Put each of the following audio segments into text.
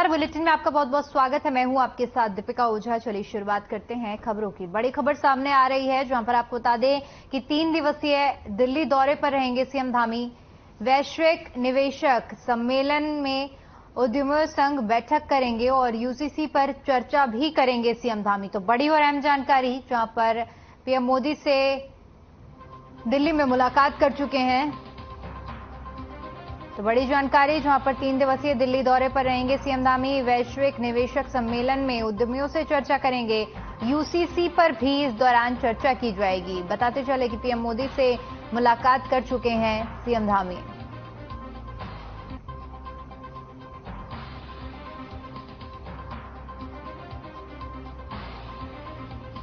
नमस्कार, बुलेटिन में आपका बहुत बहुत स्वागत है। मैं हूं आपके साथ दीपिका ओझा। चलिए शुरुआत करते हैं खबरों की। बड़ी खबर सामने आ रही है, जहां पर आपको बता दें कि 3 दिवसीय दिल्ली दौरे पर रहेंगे सीएम धामी। वैश्विक निवेशक सम्मेलन में उद्यमियों संग बैठक करेंगे और यूसीसी पर चर्चा भी करेंगे सीएम धामी। तो बड़ी और अहम जानकारी, जहां पर पीएम मोदी से दिल्ली में मुलाकात कर चुके हैं। तो बड़ी जानकारी, जहां पर 3 दिवसीय दिल्ली दौरे पर रहेंगे सीएम धामी। वैश्विक निवेशक सम्मेलन में उद्यमियों से चर्चा करेंगे। यूसीसी पर भी इस दौरान चर्चा की जाएगी। बताते चले कि पीएम मोदी से मुलाकात कर चुके हैं सीएम धामी।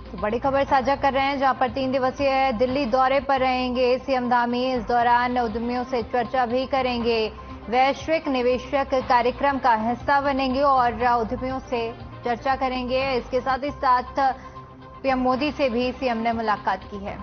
तो बड़ी खबर साझा कर रहे हैं, जहां पर 3 दिवसीय दिल्ली दौरे पर रहेंगे सीएम धामी। इस दौरान उद्यमियों से चर्चा भी करेंगे। वैश्विक निवेशक कार्यक्रम का हिस्सा बनेंगे और उद्यमियों से चर्चा करेंगे। इसके साथ ही साथ पीएम मोदी से भी सीएम ने मुलाकात की है।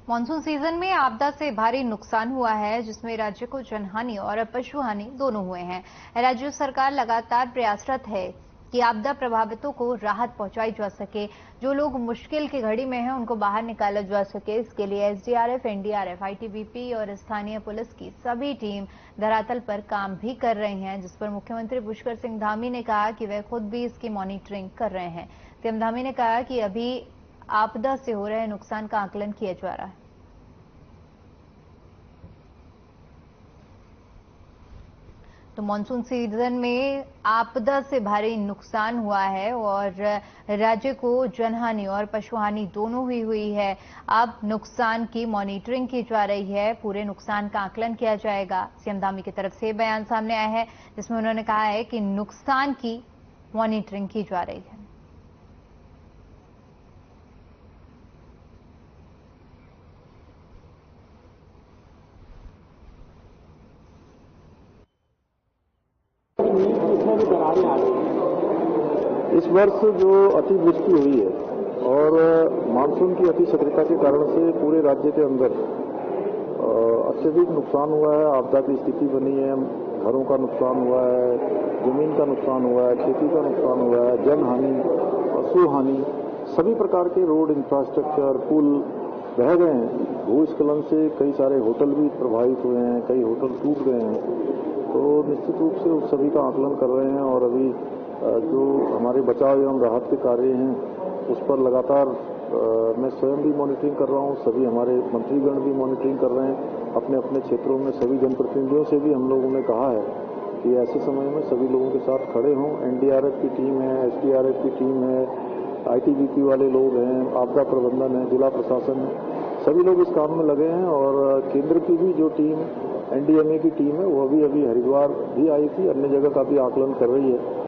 मानसून सीजन में आपदा से भारी नुकसान हुआ है, जिसमें राज्य को जनहानि और पशु हानि दोनों हुए हैं। राज्य सरकार लगातार प्रयासरत है कि आपदा प्रभावितों को राहत पहुंचाई जा सके। जो लोग मुश्किल की घड़ी में हैं, उनको बाहर निकाला जा सके। इसके लिए एसडीआरएफ, एनडीआरएफ, आईटीबीपी और स्थानीय पुलिस की सभी टीम धरातल पर काम भी कर रही हैं, जिस पर मुख्यमंत्री पुष्कर सिंह धामी ने कहा कि वे खुद भी इसकी मॉनिटरिंग कर रहे हैं। सीएम धामी ने कहा कि अभी आपदा से हो रहे नुकसान का आकलन किया जा रहा है। तो मानसून सीजन में आपदा से भारी नुकसान हुआ है और राज्य को जनहानि और पशुहानि दोनों हुई है। अब नुकसान की मॉनिटरिंग की जा रही है, पूरे नुकसान का आकलन किया जाएगा। सीएम धामी की तरफ से बयान सामने आया है, जिसमें उन्होंने कहा है कि नुकसान की मॉनिटरिंग की जा रही है। इस वर्ष जो अतिवृष्टि हुई है और मानसून की अति सक्रियता के कारण से पूरे राज्य के अंदर अत्यधिक नुकसान हुआ है। आपदा की स्थिति बनी है, घरों का नुकसान हुआ है, जमीन का नुकसान हुआ है, खेती का नुकसान हुआ है, जनहानि, पशु हानि, सभी प्रकार के रोड इंफ्रास्ट्रक्चर, पुल बह गए हैं। भूस्खलन से कई सारे होटल भी प्रभावित हुए हैं, कई होटल टूट गए हैं। तो निश्चित रूप से उस सभी का आकलन कर रहे हैं और अभी जो हमारे बचाव एवं राहत के कार्य हैं उस पर लगातार मैं स्वयं भी मॉनिटरिंग कर रहा हूं। सभी हमारे मंत्रीगण भी मॉनिटरिंग कर रहे हैं अपने अपने क्षेत्रों में। सभी जनप्रतिनिधियों से भी हम लोगों ने कहा है कि ऐसे समय में सभी लोगों के साथ खड़े हों। एनडीआरएफ की टीम है, एसडीआरएफ की टीम है, आईटीबीपी वाले लोग हैं, आपदा प्रबंधन है, जिला प्रशासन है, सभी लोग इस काम में लगे हैं। और केंद्र की भी जो टीम एनडीएमए की टीम है वो अभी हरिद्वार भी आई थी, अन्य जगह का भी आकलन कर रही है।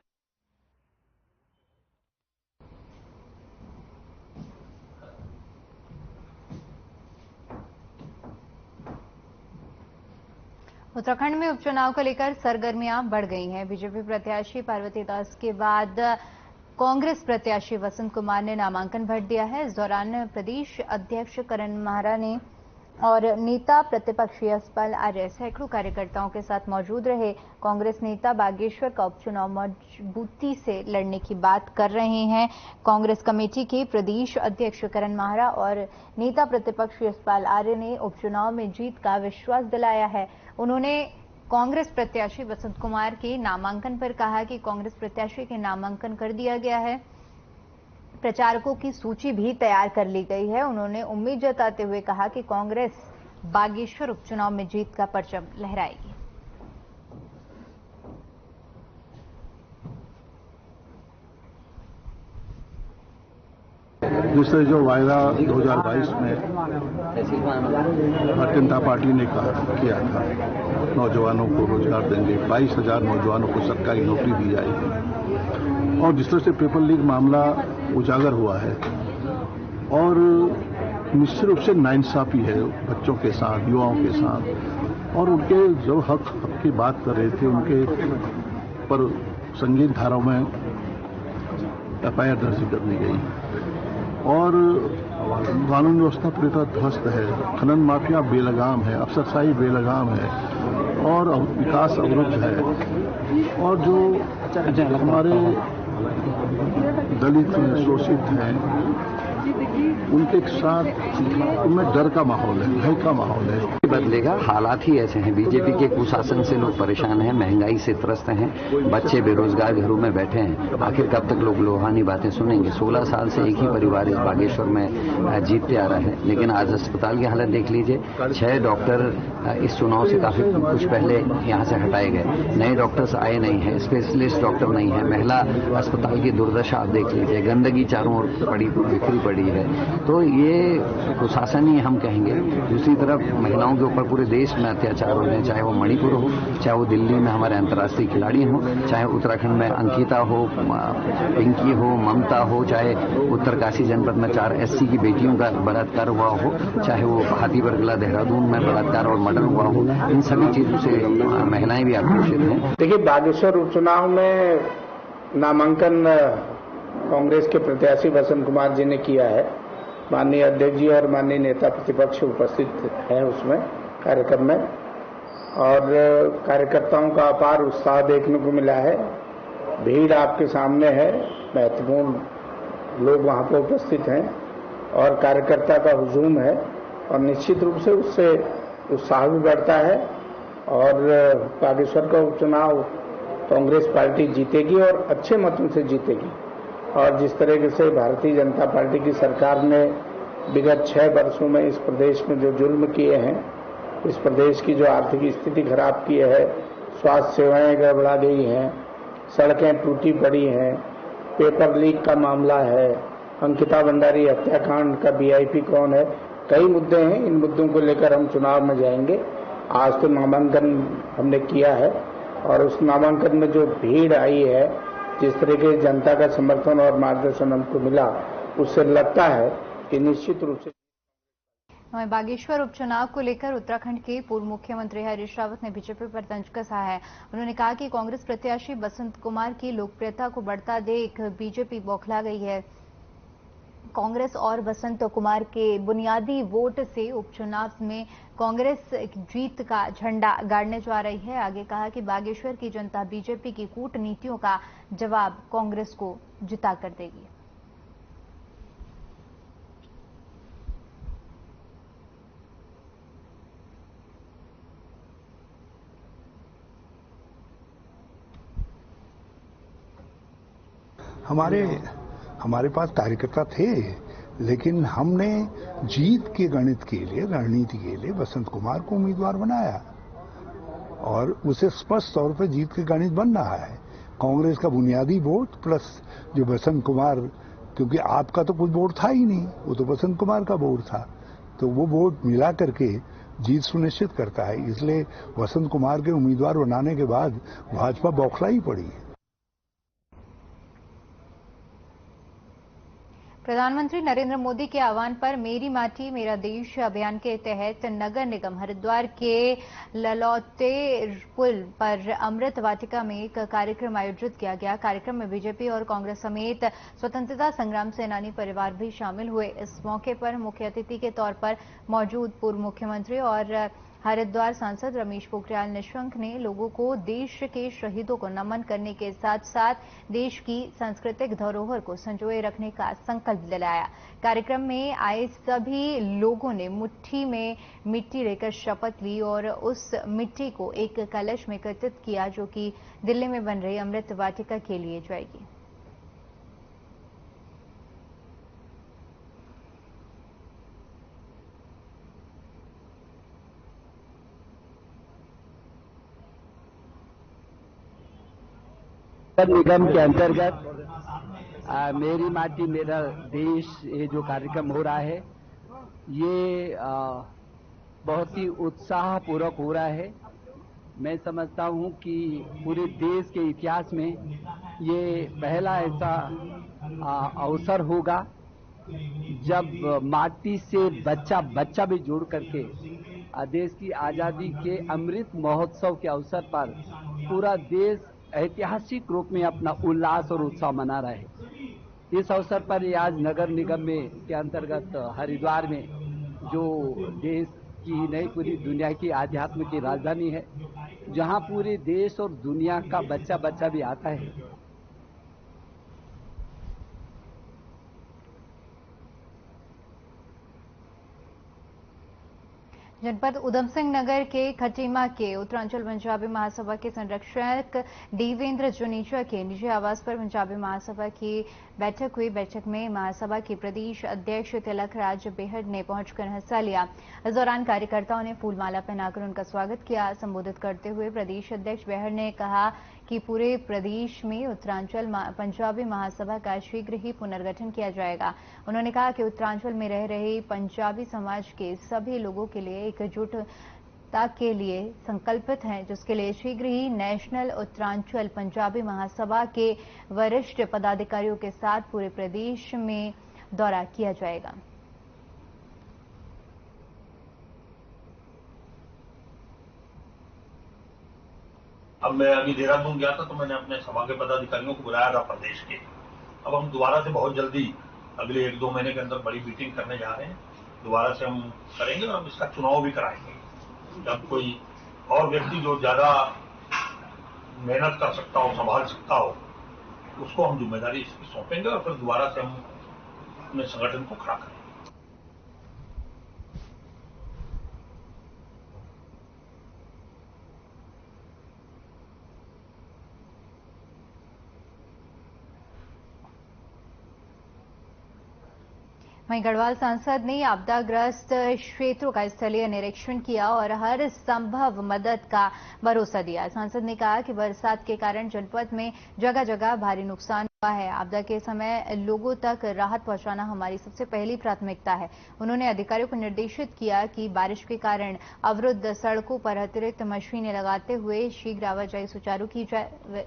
उत्तराखंड में उपचुनाव को लेकर सरगर्मियां बढ़ गई हैं। बीजेपी प्रत्याशी पार्वती दास के बाद कांग्रेस प्रत्याशी वसंत कुमार ने नामांकन भर दिया है। इस दौरान प्रदेश अध्यक्ष करण माहरा ने और नेता प्रतिपक्ष यशपाल आर्य सैकड़ों कार्यकर्ताओं के साथ मौजूद रहे। कांग्रेस नेता बागेश्वर का उपचुनाव मजबूती से लड़ने की बात कर रहे हैं। कांग्रेस कमेटी के प्रदेश अध्यक्ष करण माहरा और नेता प्रतिपक्ष यशपाल आर्य ने उपचुनाव में जीत का विश्वास दिलाया है। उन्होंने कांग्रेस प्रत्याशी वसंत कुमार के नामांकन पर कहा कि कांग्रेस प्रत्याशी के नामांकन कर दिया गया है। प्रचारकों की सूची भी तैयार कर ली गई है। उन्होंने उम्मीद जताते हुए कहा कि कांग्रेस बागेश्वर उपचुनाव में जीत का परचम लहराएगी। जिससे जो वायदा 2022 में भारतीय जनता पार्टी ने किया था, नौजवानों को रोजगार देंगे, 22,000 नौजवानों को सरकारी नौकरी दी जाएगी, और जिस तरह से पेपर लीक मामला उजागर हुआ है और निश्चित रूप से नाइंसाफी है बच्चों के साथ, युवाओं के साथ, और उनके जो हक की बात कर रहे थे उनके पर संगीन धाराओं में एफआईआर दर्ज कर दी गई और कानून व्यवस्था पूरी तरह ध्वस्त है। खनन माफिया बेलगाम है, अफसरशाही बेलगाम है और विकास अवरुद्ध है। और जो हमारे दलित हैं, शोषित हैं, उनके साथ उनमें डर का माहौल है, भय का माहौल है। बदलेगा, हालात ही ऐसे हैं। बीजेपी के कुशासन से लोग परेशान हैं, महंगाई से त्रस्त हैं, बच्चे बेरोजगार घरों में बैठे हैं। आखिर कब तक लोग लोहानी बातें सुनेंगे? 16 साल से एक ही परिवार इस बागेश्वर में जीतते आ रहा है, लेकिन आज अस्पताल की हालत देख लीजिए। 6 डॉक्टर इस चुनाव से काफी कुछ पहले यहां से हटाए गए, नए डॉक्टर्स आए नहीं है, स्पेशलिस्ट डॉक्टर नहीं है। महिला अस्पताल की दुर्दशा आप देख लीजिए, गंदगी चारों ओर बिखरी पड़ी है। तो ये कुशासन ही हम कहेंगे। दूसरी तरफ महिलाओं के ऊपर पूरे देश में अत्याचार हो रहे हैं, चाहे वो मणिपुर हो, चाहे वो दिल्ली में हमारे अंतर्राष्ट्रीय खिलाड़ी हो, चाहे उत्तराखंड में अंकिता हो, पिंकी हो, ममता हो, चाहे उत्तरकाशी जनपद में 4 SC की बेटियों का बलात्कार हुआ हो, चाहे वो हाथीबरगला देहरादून में बलात्कार और मर्डर हुआ हो। इन सभी चीजों से महिलाएं भी आक्रोशित हैं। देखिए, बागेश्वर उपचुनाव में नामांकन कांग्रेस के प्रत्याशी वसंत कुमार जी ने किया है। माननीय अध्यक्ष जी और माननीय नेता प्रतिपक्ष उपस्थित हैं उसमें कार्यक्रम में, और कार्यकर्ताओं का अपार उत्साह देखने को मिला है। भीड़ आपके सामने है, महत्वपूर्ण लोग वहां पर उपस्थित हैं और कार्यकर्ता का हुजूम है, और निश्चित रूप से उससे उत्साह भी बढ़ता है। और बागेश्वर का उपचुनाव कांग्रेस पार्टी जीतेगी और अच्छे मतों से जीतेगी। और जिस तरीके से भारतीय जनता पार्टी की सरकार ने विगत 6 वर्षों में इस प्रदेश में जो जुल्म किए हैं, इस प्रदेश की जो आर्थिक स्थिति खराब की है, स्वास्थ्य सेवाएं गड़बड़ा गई हैं, सड़कें टूटी पड़ी हैं, पेपर लीक का मामला है, अंकिता भंडारी हत्याकांड का VIP कौन है, कई मुद्दे हैं। इन मुद्दों को लेकर हम चुनाव में जाएंगे। आज तो नामांकन हमने किया है और उस नामांकन में जो भीड़ आई है, जिस तरह के जनता का समर्थन और मार्गदर्शन हमको मिला, उससे लगता है कि निश्चित रूप से। बागेश्वर उपचुनाव को लेकर उत्तराखंड के पूर्व मुख्यमंत्री हरीश रावत ने बीजेपी पर तंज कसा है। उन्होंने कहा कि कांग्रेस प्रत्याशी वसंत कुमार की लोकप्रियता को बढ़ता देख बीजेपी बौखला गई है। कांग्रेस और वसंत कुमार के बुनियादी वोट से उपचुनाव में कांग्रेस जीत का झंडा गाड़ने जा रही है। आगे कहा कि बागेश्वर की जनता बीजेपी की कूटनीतियों का जवाब कांग्रेस को जिता कर देगी। हमारे पास कार्यकर्ता थे, लेकिन हमने जीत के गणित के लिए, रणनीति के लिए वसंत कुमार को उम्मीदवार बनाया और उसे स्पष्ट तौर पर जीत के गणित बन रहा है। कांग्रेस का बुनियादी वोट प्लस जो वसंत कुमार, क्योंकि आपका तो कुछ वोट था ही नहीं, वो तो वसंत कुमार का वोट था, तो वो वोट मिला करके जीत सुनिश्चित करता है। इसलिए वसंत कुमार के उम्मीदवार बनाने के बाद भाजपा बौखला ही पड़ी है। प्रधानमंत्री नरेंद्र मोदी के आह्वान पर मेरी माटी मेरा देश अभियान के तहत नगर निगम हरिद्वार के ललौटे पुल पर अमृत वाटिका में एक कार्यक्रम आयोजित किया गया। कार्यक्रम में बीजेपी और कांग्रेस समेत स्वतंत्रता संग्राम सेनानी परिवार भी शामिल हुए। इस मौके पर मुख्य अतिथि के तौर पर मौजूद पूर्व मुख्यमंत्री और हरिद्वार सांसद रमेश पोखरियाल निशंक ने लोगों को देश के शहीदों को नमन करने के साथ साथ देश की सांस्कृतिक धरोहर को संजोए रखने का संकल्प दिलाया। कार्यक्रम में आए सभी लोगों ने मुट्ठी में मिट्टी लेकर शपथ ली और उस मिट्टी को एक कलश में एकत्रित किया, जो कि दिल्ली में बन रही अमृत वाटिका के लिए जाएगी। निगम के अंतर्गत मेरी माटी मेरा देश, ये जो कार्यक्रम हो रहा है, ये बहुत ही उत्साहपूर्वक हो रहा है। मैं समझता हूं कि पूरे देश के इतिहास में ये पहला ऐसा अवसर होगा जब माटी से बच्चा भी जोड़ करके देश की आजादी के अमृत महोत्सव के अवसर पर पूरा देश ऐतिहासिक रूप में अपना उल्लास और उत्साह मना रहा है। इस अवसर पर ये आज नगर निगम में के अंतर्गत हरिद्वार में, जो देश की नहीं पूरी दुनिया की आध्यात्म की राजधानी है, जहां पूरे देश और दुनिया का बच्चा बच्चा भी आता है। जनपद उधम सिंह नगर के खटीमा के उत्तरांचल पंजाबी महासभा के संरक्षक देवेंद्र जुनेजा के निजी आवास पर पंजाबी महासभा की बैठक हुई। बैठक में महासभा के प्रदेश अध्यक्ष तिलक राज बेहड़ ने पहुंचकर हिस्सा लिया। इस दौरान कार्यकर्ताओं ने फूलमाला पहनाकर उनका स्वागत किया। संबोधित करते हुए प्रदेश अध्यक्ष बेहड़ ने कहा कि पूरे प्रदेश में उत्तरांचल पंजाबी महासभा का शीघ्र ही पुनर्गठन किया जाएगा। उन्होंने कहा कि उत्तरांचल में रह रहे पंजाबी समाज के सभी लोगों के लिए एकजुटता के लिए संकल्पित हैं, जिसके लिए शीघ्र ही नेशनल उत्तरांचल पंजाबी महासभा के वरिष्ठ पदाधिकारियों के साथ पूरे प्रदेश में दौरा किया जाएगा। अब मैं अभी देहरादून गया था तो मैंने अपने सभा के पदाधिकारियों को बुलाया था प्रदेश के। अब हम दोबारा से बहुत जल्दी अगले 1-2 महीने के अंदर बड़ी मीटिंग करने जा रहे हैं। दोबारा से हम करेंगे और हम इसका चुनाव भी कराएंगे। जब कोई और व्यक्ति जो ज्यादा मेहनत कर सकता हो, संभाल सकता हो, उसको हम जिम्मेदारी इसकी सौंपेंगे और फिर दोबारा से हम अपने संगठन को खड़ा करेंगे। वहीं गढ़वाल सांसद ने आपदाग्रस्त क्षेत्रों का स्थलीय निरीक्षण किया और हर संभव मदद का भरोसा दिया। सांसद ने कहा कि बरसात के कारण जनपद में जगह जगह भारी नुकसान हुआ है। आपदा के समय लोगों तक राहत पहुंचाना हमारी सबसे पहली प्राथमिकता है। उन्होंने अधिकारियों को निर्देशित किया कि बारिश के कारण अवरुद्ध सड़कों पर अतिरिक्त मशीनें लगाते हुए शीघ्र आवाजाही सुचारू की जाए,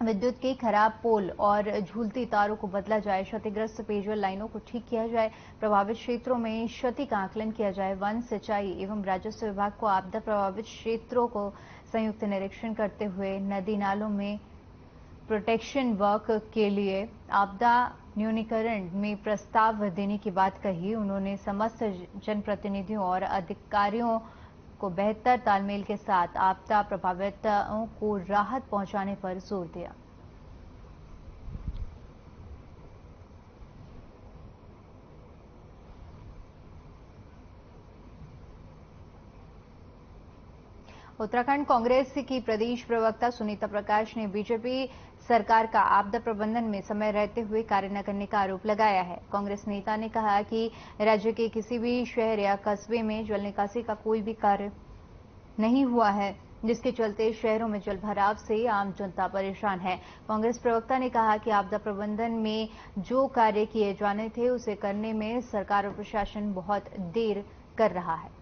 विद्युत के खराब पोल और झूलती तारों को बदला जाए, क्षतिग्रस्त पेयजल लाइनों को ठीक किया जाए, प्रभावित क्षेत्रों में क्षति का आकलन किया जाए। वन, सिंचाई एवं राजस्व विभाग को आपदा प्रभावित क्षेत्रों को संयुक्त निरीक्षण करते हुए नदी नालों में प्रोटेक्शन वर्क के लिए आपदा न्यूनीकरण में प्रस्ताव देने की बात कही। उन्होंने समस्त जनप्रतिनिधियों और अधिकारियों को बेहतर तालमेल के साथ आपदा प्रभावितों को राहत पहुंचाने पर जोर दिया। उत्तराखंड कांग्रेस की प्रदेश प्रवक्ता सुनीता प्रकाश ने बीजेपी सरकार का आपदा प्रबंधन में समय रहते हुए कार्य न करने का आरोप लगाया है। कांग्रेस नेता ने कहा कि राज्य के किसी भी शहर या कस्बे में जल निकासी का कोई भी कार्य नहीं हुआ है, जिसके चलते शहरों में जलभराव से आम जनता परेशान है। कांग्रेस प्रवक्ता ने कहा कि आपदा प्रबंधन में जो कार्य किए जाने थे उसे करने में सरकार और प्रशासन बहुत देर कर रहा है।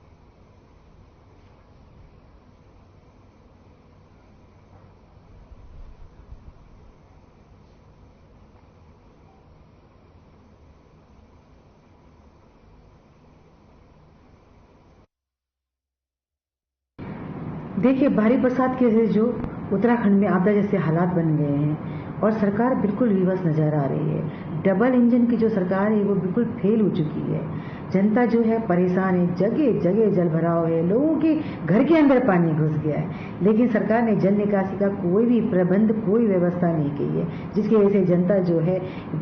देखिए, भारी बरसात की वजह से जो उत्तराखंड में आपदा जैसे हालात बन गए हैं और सरकार बिल्कुल रिवर्स नजर आ रही है। डबल इंजन की जो सरकार है वो बिल्कुल फेल हो चुकी है। जनता जो है परेशान है, जगह जगह जल भराव है, लोगों के घर के अंदर पानी घुस गया है, लेकिन सरकार ने जल निकासी का कोई भी प्रबंध, कोई व्यवस्था नहीं की है, जिसकी वजह से जनता जो है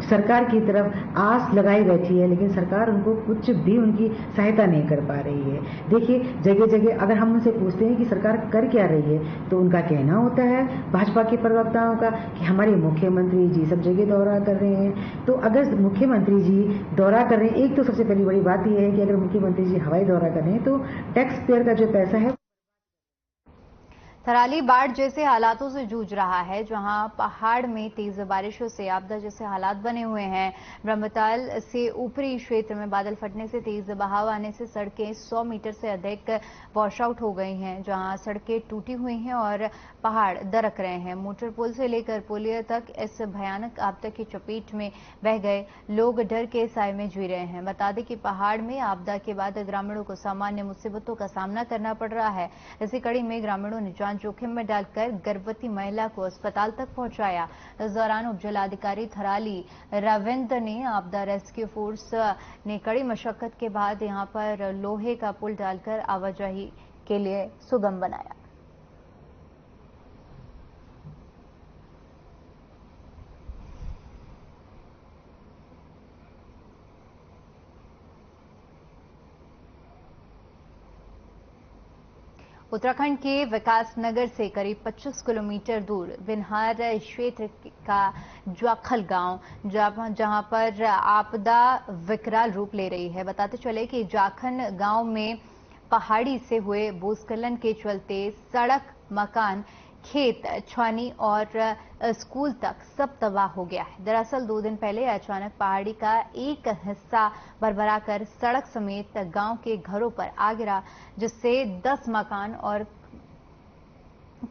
सरकार की तरफ आस लगाई बैठी है, लेकिन सरकार उनको कुछ भी उनकी सहायता नहीं कर पा रही है। देखिए, जगह जगह अगर हम उनसे पूछते हैं कि सरकार कर क्या रही है, तो उनका कहना होता है भाजपा के प्रवक्ताओं का कि हमारे मुख्यमंत्री जी सब जगह दौरा कर रहे हैं। तो अगर मुख्यमंत्री जी दौरा कर रहे हैं, एक तो सबसे पहली बड़ी बात यह है कि अगर मुख्यमंत्री जी हवाई दौरा कर रहे हैं तो टैक्स पेयर का जो पैसा है। थराली बाढ़ जैसे हालातों से जूझ रहा है, जहां पहाड़ में तेज बारिशों से आपदा जैसे हालात बने हुए हैं। ब्रह्मताल से ऊपरी क्षेत्र में बादल फटने से तेज बहाव आने से सड़कें 100 मीटर से अधिक वॉश आउट हो गई हैं, जहां सड़कें टूटी हुई हैं और पहाड़ दरक रहे हैं। मोटर पुल से लेकर पुलिया तक इस भयानक आपदा की चपेट में बह गए लोग डर के साए में जी रहे हैं। बता दें कि पहाड़ में आपदा के बाद ग्रामीणों को सामान्य मुसीबतों का सामना करना पड़ रहा है। इसी कड़ी में ग्रामीणों ने जान जोखिम में डालकर गर्भवती महिला को अस्पताल तक पहुंचाया। इस दौरान उपजिलाधिकारी थराली रविंद्र ने आपदा रेस्क्यू फोर्स ने कड़ी मशक्कत के बाद यहां पर लोहे का पुल डालकर आवाजाही के लिए सुगम बनाया। उत्तराखंड के विकास नगर से करीब 25 किलोमीटर दूर बिनहार क्षेत्र का जाखल गांव, जहां पर आपदा विकराल रूप ले रही है। बताते चले कि जाखन गांव में पहाड़ी से हुए भूस्खलन के चलते सड़क, मकान, खेत, छानी और स्कूल तक सब तबाह हो गया है। दरअसल 2 दिन पहले अचानक पहाड़ी का एक हिस्सा भरभराकर सड़क समेत गांव के घरों पर आ गिरा, जिससे 10 मकान और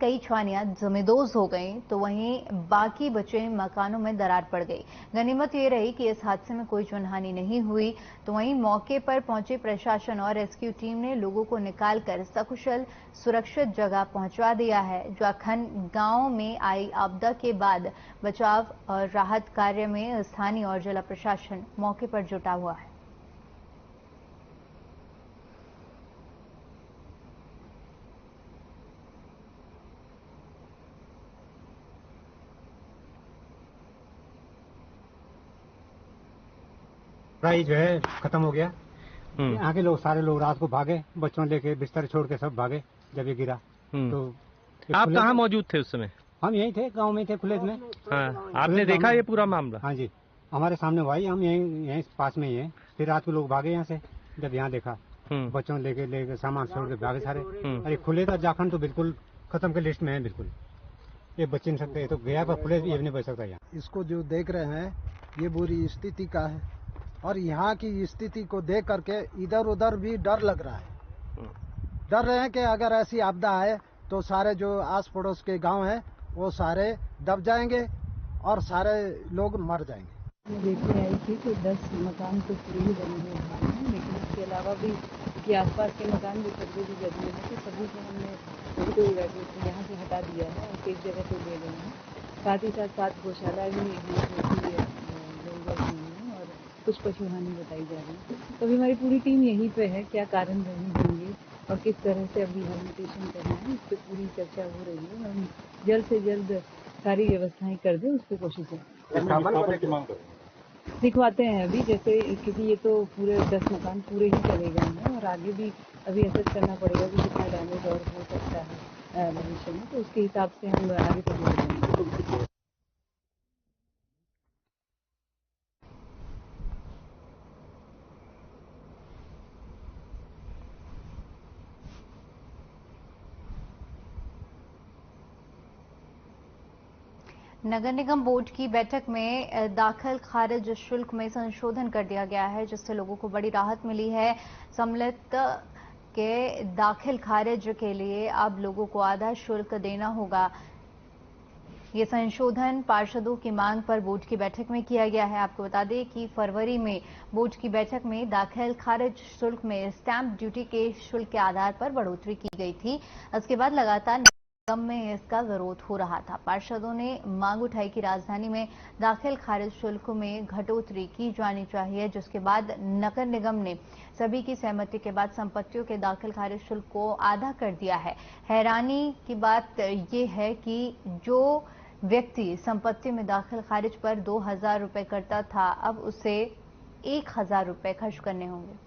कई छानियां जमींदोज हो गईं, तो वहीं बाकी बचे मकानों में दरार पड़ गई। गनीमत ये रही कि इस हादसे में कोई जनहानि नहीं हुई। तो वहीं मौके पर पहुंचे प्रशासन और रेस्क्यू टीम ने लोगों को निकालकर सकुशल सुरक्षित जगह पहुंचा दिया है। जाखन गांव में आई आपदा के बाद बचाव और राहत कार्य में स्थानीय और जिला प्रशासन मौके पर जुटा हुआ है। जो है खत्म हो गया। यहाँ के लोग सारे लोग रात को भागे, बच्चों लेके बिस्तर छोड़ के सब भागे जब ये गिरा। तो आप कहाँ मौजूद थे उस समय? हम यहीं थे, गांव में थे, खुले में। हाँ, आपने देखा ये पूरा मामला? हाँ जी, हमारे सामने हुआ ही, हम यहीं पास में ही है। फिर रात को लोग भागे यहाँ से, जब यहाँ देखा बच्चों लेके सामान छोड़ के भागे सारे। अरे खुले था जाखन तो बिल्कुल खत्म के लिस्ट में है, बिल्कुल ये बच्चे नहीं सकते, तो गया पर खुले ये नहीं बच सकता। यहाँ इसको जो देख रहे हैं ये बुरी स्थिति का है, और यहाँ की स्थिति को देख करके इधर उधर भी डर लग रहा है। डर रहे हैं कि अगर ऐसी आपदा आए तो सारे जो आस पड़ोस के गांव हैं वो सारे दब जाएंगे और सारे लोग मर जाएंगे। मैं देखने आई थी तो 10 मकान तो पूरे ही बने हुए हैं, लेकिन इसके अलावा भी के आसपास के मकान भी कब्जे भी जगह हैं, तो सभी को हमने यहाँ से हटा दिया है और एक जगह पे ले गए हैं। साथ ही साथ 7 गौशाला भी कुछ पशु हानि बताई जा रही है। तो अभी हमारी पूरी टीम यहीं पे है, क्या कारण रहे होंगे और किस तरह से अभी रिहेबिलिटेशन करना है, इस पर पूरी चर्चा हो रही है। हम जल्द से जल्द सारी व्यवस्थाएं कर दें, उस पर कोशिश है। दिखवाते हैं अभी, जैसे क्योंकि ये तो पूरे 10 मकान पूरे ही चले गए हैं और आगे भी अभी असेस करना पड़ेगा कि कितना डैमेज और हो सकता है भविष्य में, तो उसके हिसाब से हम आगे बढ़ेंगे। नगर निगम बोर्ड की बैठक में दाखिल खारिज शुल्क में संशोधन कर दिया गया है, जिससे लोगों को बड़ी राहत मिली है। सम्मिलित के दाखिल खारिज के लिए अब लोगों को आधा शुल्क देना होगा। ये संशोधन पार्षदों की मांग पर बोर्ड की बैठक में किया गया है। आपको बता दें कि फरवरी में बोर्ड की बैठक में दाखिल खारिज शुल्क में स्टैंप ड्यूटी के शुल्क के आधार पर बढ़ोतरी की गई थी। इसके बाद लगातार निगम में इसका विरोध हो रहा था। पार्षदों ने मांग उठाई कि राजधानी में दाखिल खारिज शुल्क में घटोतरी की जानी चाहिए, जिसके बाद नगर निगम ने सभी की सहमति के बाद संपत्तियों के दाखिल खारिज शुल्क को आधा कर दिया है। हैरानी की बात यह है कि जो व्यक्ति संपत्ति में दाखिल खारिज पर 2000 रुपए करता था, अब उसे 1000 रुपए खर्च करने होंगे।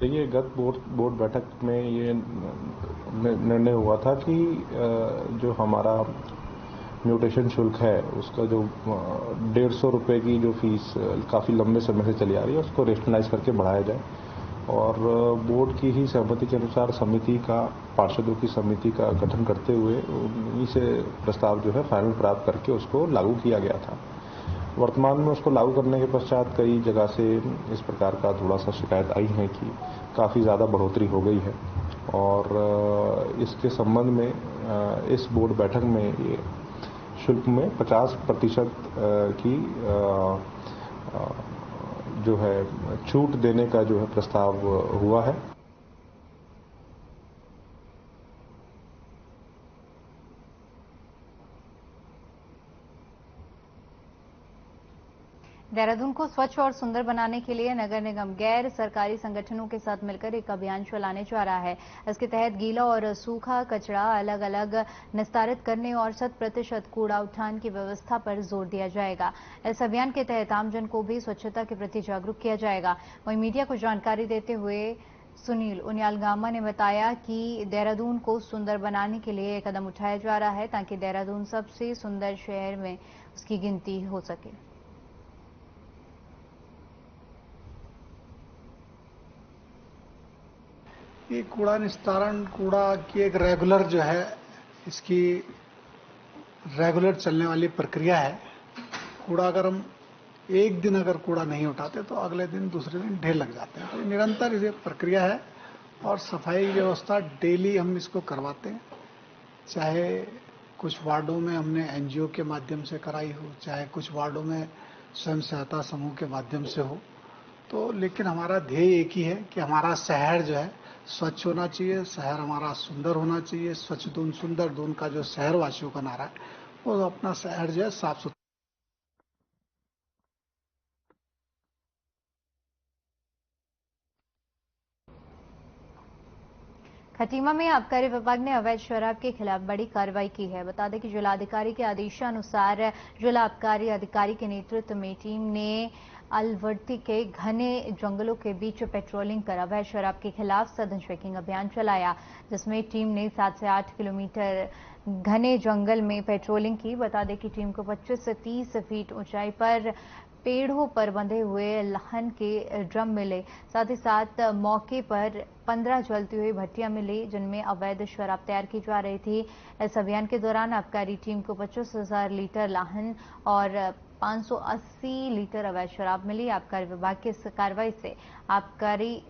देखिए, गत बोर्ड बैठक में ये निर्णय हुआ था कि जो हमारा म्यूटेशन शुल्क है उसका जो 150 रुपए की जो फीस काफ़ी लंबे समय से चली आ रही है उसको रेशनलाइज करके बढ़ाया जाए। और बोर्ड की ही सहमति के अनुसार समिति का, पार्षदों की समिति का गठन करते हुए उन्हीं से प्रस्ताव जो है फाइनल प्राप्त करके उसको लागू किया गया था। वर्तमान में उसको लागू करने के पश्चात कई जगह से इस प्रकार का थोड़ा सा शिकायत आई है कि काफ़ी ज़्यादा बढ़ोतरी हो गई है और इसके संबंध में इस बोर्ड बैठक में ये शुल्क में 50% की जो है छूट देने का जो है प्रस्ताव हुआ है। देहरादून को स्वच्छ और सुंदर बनाने के लिए नगर निगम गैर सरकारी संगठनों के साथ मिलकर एक अभियान चलाने जा रहा है। इसके तहत गीला और सूखा कचरा अलग अलग निस्तारित करने और 100% कूड़ा उठान की व्यवस्था पर जोर दिया जाएगा। इस अभियान के तहत आमजन को भी स्वच्छता के प्रति जागरूक किया जाएगा। वहीं मीडिया को जानकारी देते हुए सुनील उनियालगामा ने बताया कि देहरादून को सुंदर बनाने के लिए कदम उठाया जा रहा है ताकि देहरादून सबसे सुंदर शहर में उसकी गिनती हो सके। ये कूड़ा निस्तारण, कूड़ा की एक रेगुलर जो है, इसकी रेगुलर चलने वाली प्रक्रिया है। कूड़ा अगर हम एक दिन अगर कूड़ा नहीं उठाते तो अगले दिन दूसरे दिन ढेर लग जाते हैं। तो निरंतर ये प्रक्रिया है और सफाई व्यवस्था डेली हम इसको करवाते हैं। चाहे कुछ वार्डों में हमने एनजीओ के माध्यम से कराई हो, चाहे कुछ वार्डों में स्वयं सहायता समूह के माध्यम से हो, तो लेकिन हमारा ध्येय एक ही है कि हमारा शहर जो है स्वच्छ होना चाहिए, शहर हमारा सुंदर होना चाहिए। स्वच्छ दून सुंदर दून का जो शहर वासियों का नारा है, वो अपना शहर जो है साफ सुथरा। खटीमा में आबकारी विभाग ने अवैध शराब के खिलाफ बड़ी कार्रवाई की है। बता दें कि जिलाधिकारी के आदेशानुसार जिला आबकारी अधिकारी के नेतृत्व में टीम ने अलवर्ती के घने जंगलों के बीच पेट्रोलिंग कर अवैध शराब के खिलाफ सघन चेकिंग अभियान चलाया, जिसमें टीम ने 7 से 8 किलोमीटर घने जंगल में पेट्रोलिंग की। बता दें कि टीम को 25 से 30 फीट ऊंचाई पर पेड़ों पर बंधे हुए लाहन के ड्रम मिले। साथ ही साथ मौके पर 15 जलती हुई भट्टियां मिली जिनमें अवैध शराब तैयार की जा रही थी। इस अभियान के दौरान आबकारी टीम को 25,000 लीटर लाहन और 580 लीटर अवैध शराब मिली। आबकारी विभाग की इस कार्रवाई से आबकारी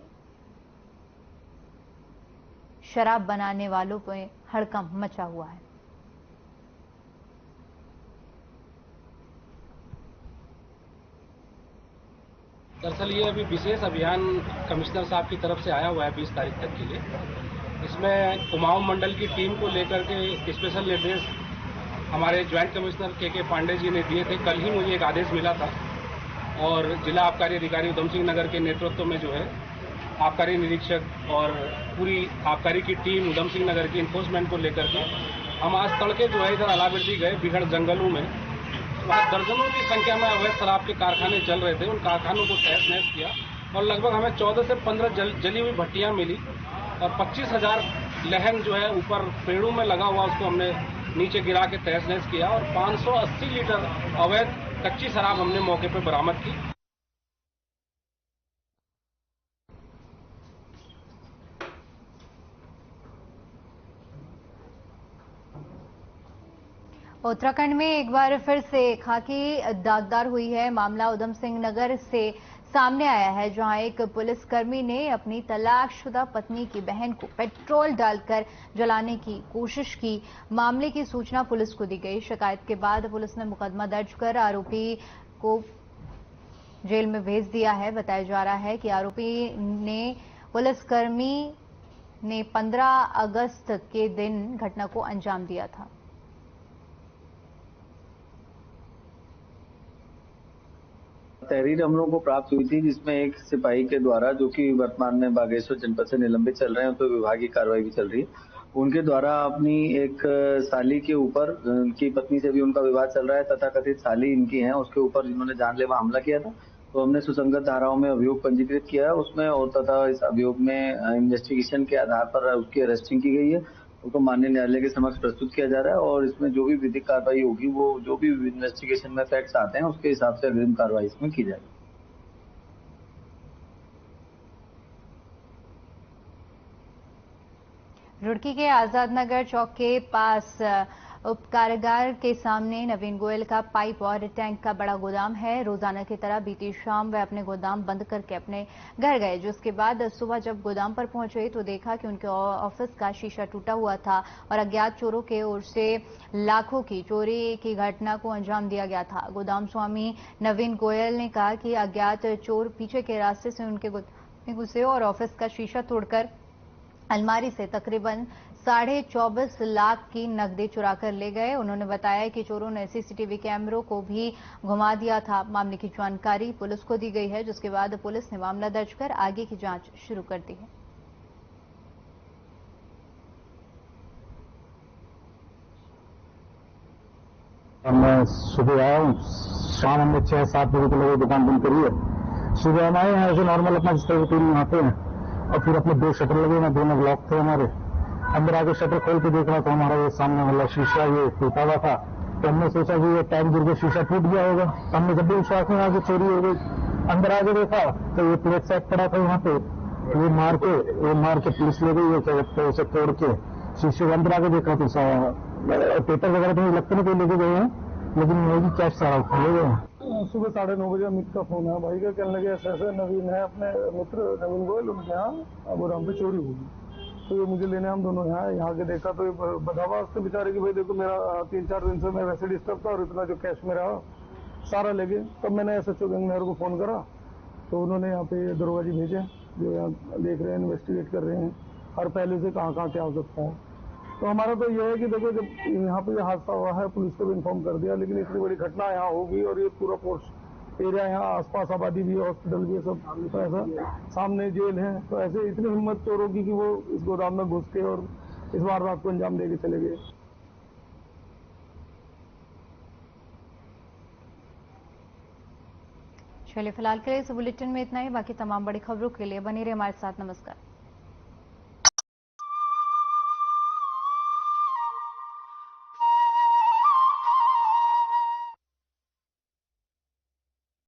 शराब बनाने वालों में हड़कंप मचा हुआ है। दरअसल ये अभी विशेष अभियान कमिश्नर साहब की तरफ से आया हुआ है 20 तारीख तक के लिए। इसमें कुमाऊं मंडल की टीम को लेकर के स्पेशल निर्देश हमारे ज्वाइंट कमिश्नर के पांडे जी ने दिए थे। कल ही मुझे एक आदेश मिला था और जिला आबकारी अधिकारी उधम सिंह नगर के नेतृत्व में जो है आबकारी निरीक्षक और पूरी आबकारी की टीम उधम सिंह नगर की इन्फोर्समेंट को लेकर के हम आज तड़के जो है इधर अलावर्दी गए। बिगड़ जंगलों में वहाँ दर्जनों की संख्या में अवैध शराब के कारखाने चल रहे थे। उन कारखानों को तहस नहस किया और लगभग हमें 14 से 15 जली हुई भट्टियां मिली और 25,000 लहन जो है ऊपर पेड़ों में लगा हुआ उसको हमने नीचे गिरा के तहस नहस किया और 580 लीटर अवैध कच्ची शराब हमने मौके पर बरामद की। उत्तराखंड में एक बार फिर से खाकी दागदार हुई है। मामला उधम सिंह नगर से सामने आया है, जहां एक पुलिसकर्मी ने अपनी तलाकशुदा पत्नी की बहन को पेट्रोल डालकर जलाने की कोशिश की। मामले की सूचना पुलिस को दी गई। शिकायत के बाद पुलिस ने मुकदमा दर्ज कर आरोपी को जेल में भेज दिया है। बताया जा रहा है कि आरोपी ने पुलिसकर्मी ने 15 अगस्त के दिन घटना को अंजाम दिया था। तहरीर हम लोगों को प्राप्त हुई थी जिसमें एक सिपाही के द्वारा, जो कि वर्तमान में बागेश्वर जनपद से निलंबित चल रहे हैं, तो विभागीय कार्रवाई भी चल रही है, उनके द्वारा अपनी एक साली के ऊपर, उनकी पत्नी से भी उनका विवाद चल रहा है, तथाकथित साली इनकी है, उसके ऊपर जिन्होंने जानलेवा हमला किया था, तो हमने सुसंगत धाराओं में अभियोग पंजीकृत किया है उसमें, और तथा इस अभियोग में इन्वेस्टिगेशन के आधार पर उसकी अरेस्टिंग की गई है, उसको माननीय न्यायालय के समक्ष प्रस्तुत किया जा रहा है और इसमें जो भी विधिक कार्रवाई होगी, वो जो भी इन्वेस्टिगेशन में फैक्ट्स आते हैं उसके हिसाब से अग्रिम कार्रवाई इसमें की जाएगी। रुड़की के आजाद नगर चौक के पास उपकारागार के सामने नवीन गोयल का पाइप और टैंक का बड़ा गोदाम है। रोजाना की तरह बीती शाम वह अपने गोदाम बंद करके अपने घर गए, जिसके बाद सुबह जब गोदाम पर पहुंचे तो देखा कि उनके ऑफिस का शीशा टूटा हुआ था और अज्ञात चोरों के ओर से लाखों की चोरी की घटना को अंजाम दिया गया था। गोदाम स्वामी नवीन गोयल ने कहा कि अज्ञात चोर पीछे के रास्ते से उनके गोदाम में घुसे और ऑफिस का शीशा तोड़कर अलमारी से तकरीबन 24.5 लाख की नकदी चुरा कर ले गए। उन्होंने बताया कि चोरों ने सीसीटीवी कैमरों को भी घुमा दिया था। मामले की जानकारी पुलिस को दी गई है, जिसके बाद पुलिस ने मामला दर्ज कर आगे की जांच शुरू कर दी है। मैं सुबह आया हूँ, शाम हमने 6-7 बजे के लगे दुकान बंद करी है। सुबह हम आए हैं ऐसे नॉर्मल अपना जिस तरह रूटीन में आते हैं और फिर अपने 2 शटर लगे हैं, दोनों ब्लॉक थे हमारे। अंदर आके शटर खोल के देख रहा था, हमारा ये सामने वाला शीशा ये टूटा हुआ था। तो हमने सोचा कि ये टैंक गिर के शीशा टूट गया होगा। हमने जब भी विश्वास में आके चोरी हो गई, अंदर आके देखा तो ये प्लेट सेट पड़ा था यहाँ पे, ये मार के पुलिस ले गई है, उसे तोड़ के शीशे के अंदर आके देखा तो पेपर वगैरह तो लगते नहीं कोई लेके गए हैं, लेकिन मेरी कैश सारा ले गए हैं। सुबह 9:30 बजे अमित का फोन है, भाई का कहने लगे ऐसे नवीन है अपने मित्र नवीन गोयल, उनके यहाँ अब पे चोरी होगी। तो ये मुझे लेने हम दोनों यहाँ के देखा तो ये बधावा उससे बेचारे कि भाई देखो मेरा 3-4 दिन से मैं वैसे डिस्टर्ब था और इतना जो कैश मेरा सारा ले गए। तब मैंने एसएचओ गंगनहर को फोन करा तो उन्होंने यहाँ पे दरोगाजी भेजे जो यहाँ देख रहे हैं, इन्वेस्टिगेट कर रहे हैं हर पहलू से कहाँ क्या हो सकता है। तो हमारा तो यह है कि देखो जब यहाँ पे हादसा हुआ है पुलिस को भी इन्फॉर्म कर दिया, लेकिन इतनी बड़ी घटना यहाँ होगी और ये पूरा पोस्ट एरिया यहाँ आसपास आबादी भी है, हॉस्पिटल भी है, सब तो ऐसा सामने जेल है, तो ऐसे इतनी हिम्मत चोरों की कि वो इस गोदाम में घुस के और इस वारदात को अंजाम दे के चले गए। चलिए फिलहाल के लिए इस बुलेटिन में इतना ही। बाकी तमाम बड़ी खबरों के लिए बने रहिए हमारे साथ। नमस्कार।